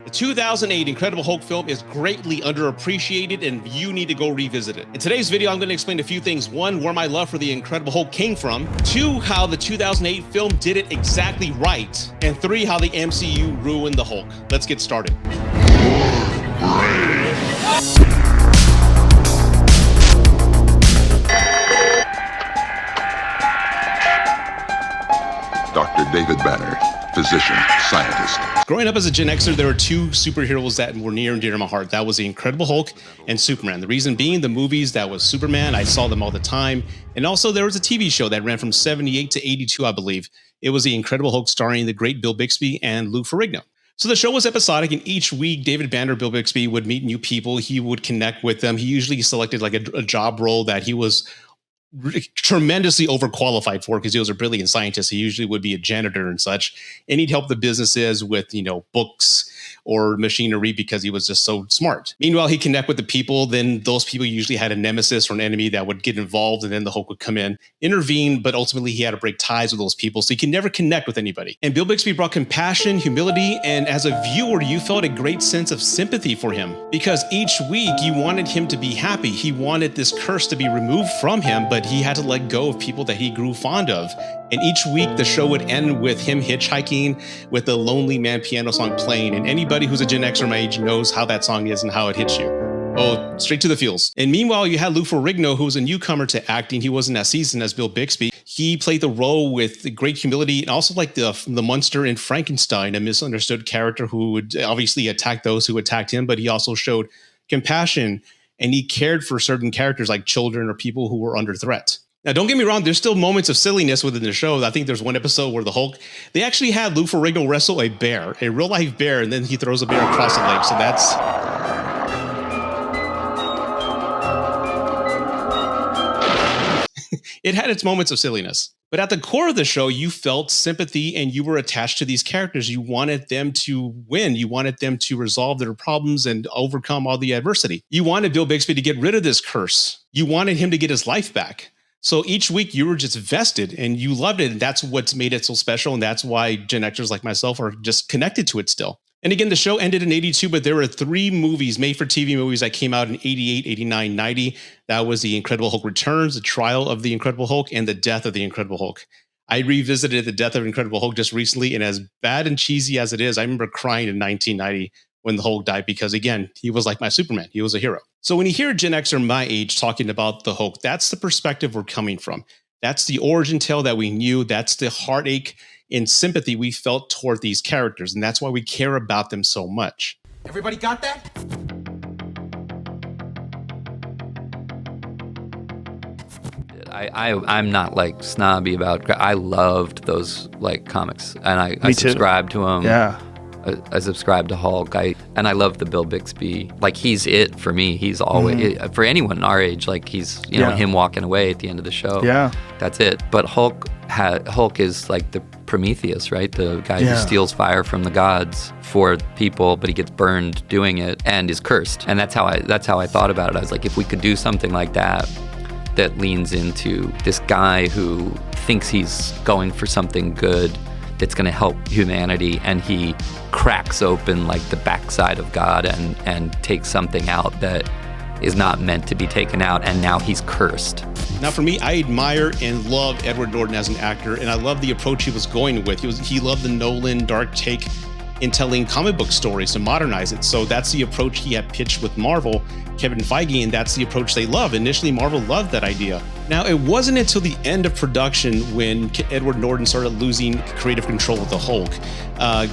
The 2008 Incredible Hulk film is greatly underappreciated and you need to go revisit it. In today's video, I'm going to explain a few things. One, where my love for the Incredible Hulk came from. Two, how the 2008 film did it exactly right. And three, how the MCU ruined the Hulk. Let's get started. Dr. David Banner, physician, scientist. Growing up as a Gen Xer, there were two superheroes that were near and dear to my heart. That was the Incredible Hulk and Superman. The reason being the movies, that was Superman. I saw them all the time. And also there was a TV show that ran from 78 to 82, I believe. It was the Incredible Hulk starring the great Bill Bixby and Lou Ferrigno. So the show was episodic, and each week David Banner, Bill Bixby would meet new people. He would connect with them. He usually selected like a job role that he was tremendously overqualified for because he was a brilliant scientist. He usually would be a janitor and such, and he'd help the businesses with, books or machinery because he was just so smart. Meanwhile, he'd connect with the people. Then those people usually had a nemesis or an enemy that would get involved, and then the Hulk would come in, intervene, but ultimately he had to break ties with those people, so he could never connect with anybody. And Bill Bixby brought compassion, humility, and as a viewer, you felt a great sense of sympathy for him because each week you wanted him to be happy. He wanted this curse to be removed from him, but he had to let go of people that he grew fond of. And each week the show would end with him hitchhiking with the Lonely Man piano song playing. And anybody who's a Gen Xer my age knows how that song is and how it hits you. Oh, straight to the feels. And meanwhile, you had Lou Ferrigno, who was a newcomer to acting. He wasn't as seasoned as Bill Bixby. He played the role with great humility and also like the monster in Frankenstein, a misunderstood character who would obviously attack those who attacked him, but he also showed compassion and he cared for certain characters like children or people who were under threat. Now, don't get me wrong, there's still moments of silliness within the show. I think there's one episode where the Hulk, they actually had Lou Ferrigno wrestle a bear, a real life bear, and then he throws a bear across the lake. So that's... it had its moments of silliness. But at the core of the show, you felt sympathy and you were attached to these characters. You wanted them to win. You wanted them to resolve their problems and overcome all the adversity. You wanted Bill Bixby to get rid of this curse. You wanted him to get his life back. So each week you were just vested and you loved it. And that's what's made it so special. And that's why Gen Xers like myself are just connected to it still. And again, the show ended in 82, but there were three movies, made-for-TV movies that came out in 88, 89, 90. That was The Incredible Hulk Returns, The Trial of the Incredible Hulk, and The Death of the Incredible Hulk. I revisited The Death of Incredible Hulk just recently, and as bad and cheesy as it is, I remember crying in 1990 when the Hulk died because, again, he was like my Superman. He was a hero. So when you hear a Gen Xer my age talking about the Hulk, that's the perspective we're coming from. That's the origin tale that we knew. That's the heartache and sympathy we felt toward these characters. And that's why we care about them so much. Everybody got that? I'm not like snobby about. I loved those like comics, and I subscribed to them. Yeah, I subscribe to Hulk. I love the Bill Bixby. Like he's it for me. He's always for anyone our age. Like he's know him walking away at the end of the show. Yeah, that's it. But Hulk is like the Prometheus, right? The guy who steals fire from the gods for people, but he gets burned doing it and is cursed. And that's how I thought about it. I was like, if we could do something like that leans into this guy who thinks he's going for something good that's going to help humanity, and he cracks open like the backside of God and takes something out that is not meant to be taken out, and now he's cursed. Now for me, I admire and love Edward Norton as an actor, and I love the approach he was going with. He loved the Nolan dark take in telling comic book stories to modernize it. So that's the approach he had pitched with Marvel, Kevin Feige, and that's the approach they love. Initially, Marvel loved that idea. Now, it wasn't until the end of production when Edward Norton started losing creative control of the Hulk.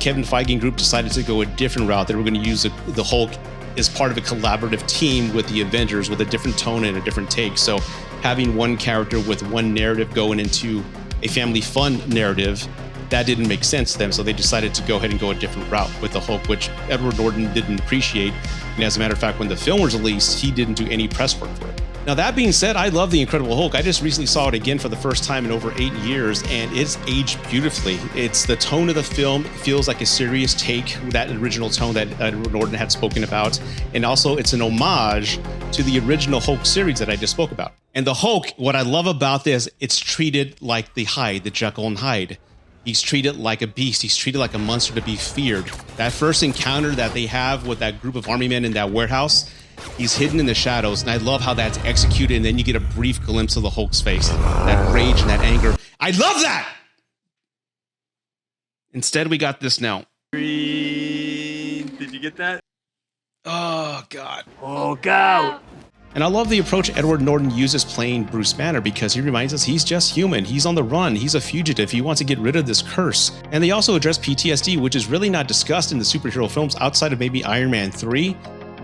Kevin Feige and group decided to go a different route. They were going to use the Hulk as part of a collaborative team with the Avengers with a different tone and a different take. So having one character with one narrative going into a family fun narrative, that didn't make sense to them, so they decided to go ahead and go a different route with the Hulk, which Edward Norton didn't appreciate. And as a matter of fact, when the film was released, he didn't do any press work for it. Now, that being said, I love The Incredible Hulk. I just recently saw it again for the first time in over 8 years, and it's aged beautifully. It's the tone of the film feels like a serious take, that original tone that Edward Norton had spoken about. And also, it's an homage to the original Hulk series that I just spoke about. And the Hulk, what I love about this, it's treated like the Jekyll and Hyde. He's treated like a beast. He's treated like a monster to be feared. That first encounter that they have with that group of army men in that warehouse, he's hidden in the shadows, and I love how that's executed, and then you get a brief glimpse of the Hulk's face. That rage and that anger. I love that! Instead, we got this now. Did you get that? Oh, God. Hulk out! And I love the approach Edward Norton uses playing Bruce Banner, because he reminds us he's just human. He's on the run. He's a fugitive. He wants to get rid of this curse. And they also address PTSD, which is really not discussed in the superhero films outside of maybe Iron Man 3.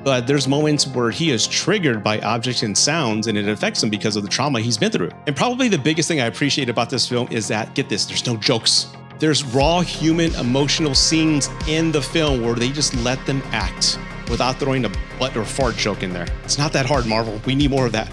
But there's moments where he is triggered by objects and sounds, and it affects him because of the trauma he's been through. And probably the biggest thing I appreciate about this film is that, get this, there's no jokes. There's raw human emotional scenes in the film where they just let them act without throwing a butt or fart joke in there. It's not that hard, Marvel. We need more of that.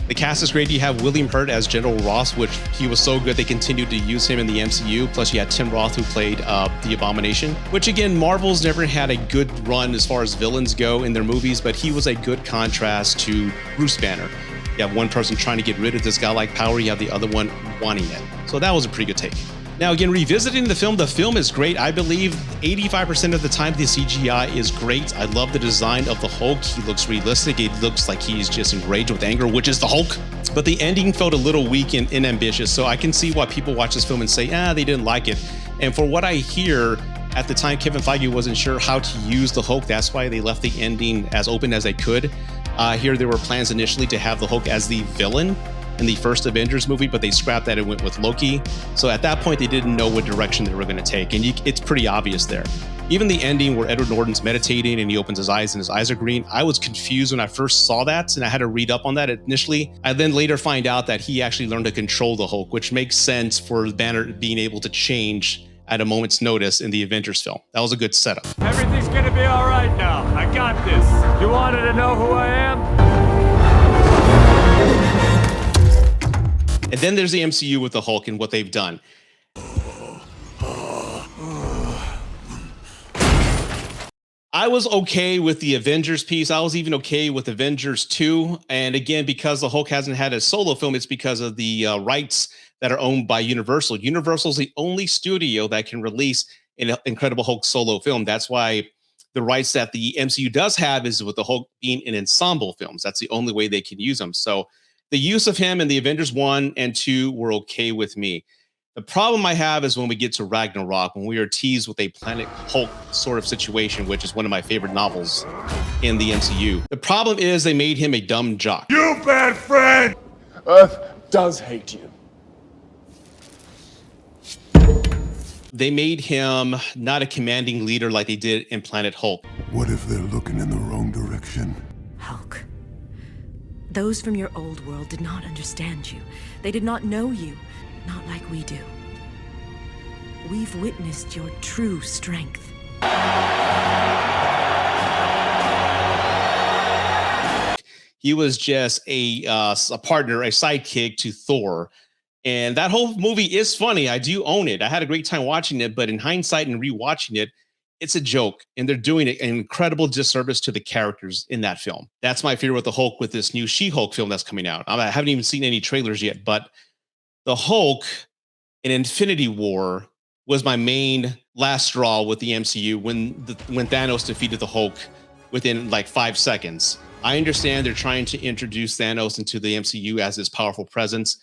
The cast is great. You have William Hurt as General Ross, which he was so good they continued to use him in the MCU. Plus you had Tim Roth, who played the Abomination, which again, Marvel's never had a good run as far as villains go in their movies, but he was a good contrast to Bruce Banner. You have one person trying to get rid of this godlike power, you have the other one wanting it. So that was a pretty good take. Now, again, revisiting the film is great. I believe 85% of the time the CGI is great. I love the design of the Hulk. He looks realistic. It looks like he's just enraged with anger, which is the Hulk. But the ending felt a little weak and inambitious. So I can see why people watch this film and say, they didn't like it. And for what I hear, at the time, Kevin Feige wasn't sure how to use the Hulk. That's why they left the ending as open as they could. Here, there were plans initially to have the Hulk as the villain in the first Avengers movie, but they scrapped that and went with Loki. So at that point, they didn't know what direction they were going to take, and it's pretty obvious there. Even the ending where Edward Norton's meditating and he opens his eyes and his eyes are green, I was confused when I first saw that, and I had to read up on that initially. I then later find out that he actually learned to control the Hulk, which makes sense for Banner being able to change at a moment's notice in the Avengers film. That was a good setup. Everything's gonna be all right now. I got this. You wanted to know who I am? And then there's the MCU with the Hulk and what they've done. I was okay with the Avengers piece. I was even okay with Avengers 2. And again, because the Hulk hasn't had a solo film, it's because of the rights that are owned by Universal. Universal is the only studio that can release an Incredible Hulk solo film. That's why the rights that the MCU does have is with the Hulk being in ensemble films. That's the only way they can use them. So the use of him in the Avengers 1 and 2 were okay with me. The problem I have is when we get to Ragnarok, when we are teased with a Planet Hulk sort of situation, which is one of my favorite novels in the MCU. The problem is they made him a dumb jock. You bad friend! Earth does hate you. They made him not a commanding leader like they did in Planet Hulk. What if they're looking in the wrong direction? Hulk. Those from your old world did not understand you. They did not know you, not like we do. We've witnessed your true strength. He was just a partner, a sidekick to Thor. And that whole movie is funny. I do own it. I had a great time watching it, but in hindsight and rewatching it, it's a joke, and they're doing an incredible disservice to the characters in that film. That's my fear with the Hulk with this new She-Hulk film that's coming out. I haven't even seen any trailers yet, but the Hulk in Infinity War was my main last straw with the MCU when Thanos defeated the Hulk within like 5 seconds. I understand they're trying to introduce Thanos into the MCU as this powerful presence,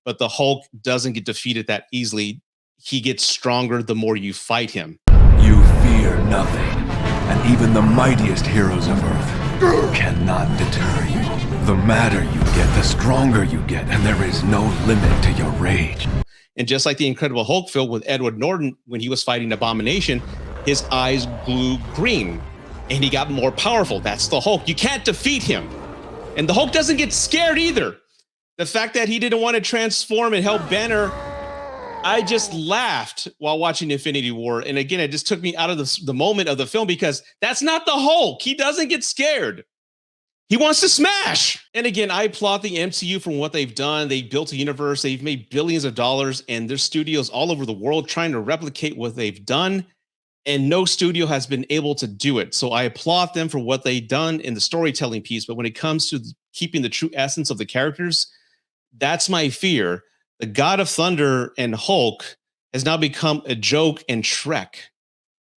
but the Hulk doesn't get defeated that easily. He gets stronger the more you fight him. You fear nothing, and even the mightiest heroes of Earth cannot deter you. The madder you get, the stronger you get, and there is no limit to your rage. And just like the Incredible Hulk film with Edward Norton, when he was fighting Abomination, his eyes glowed green, and he got more powerful. That's the Hulk. You can't defeat him. And the Hulk doesn't get scared either. The fact that he didn't want to transform and help Banner, I just laughed while watching Infinity War. And again, it just took me out of the moment of the film because that's not the Hulk. He doesn't get scared. He wants to smash. And again, I applaud the MCU for what they've done. They built a universe. They've made billions of dollars, and there's studios all over the world trying to replicate what they've done. And no studio has been able to do it. So I applaud them for what they've done in the storytelling piece. But when it comes to keeping the true essence of the characters, that's my fear. The God of Thunder and Hulk has now become a joke in Shrek.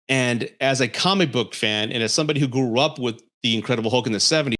And as a comic book fan, and as somebody who grew up with the Incredible Hulk in the 70s,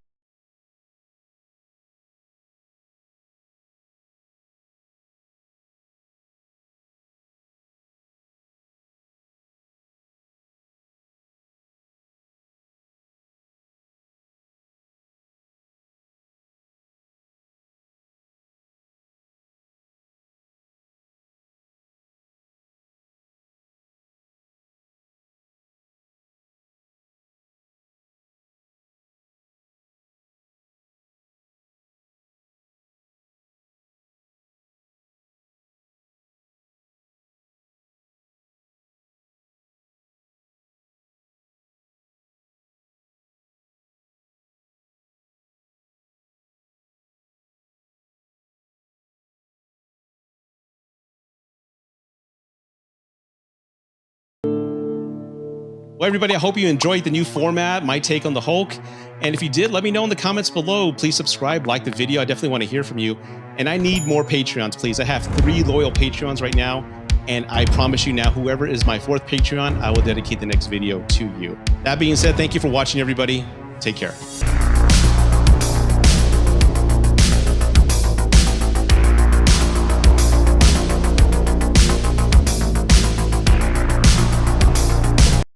well, everybody, I hope you enjoyed the new format, my take on the Hulk. And if you did, let me know in the comments below. Please subscribe, like the video. I definitely want to hear from you. And I need more Patreons, please. I have 3 loyal Patreons right now. And I promise you now, whoever is my 4th Patreon, I will dedicate the next video to you. That being said, thank you for watching, everybody. Take care.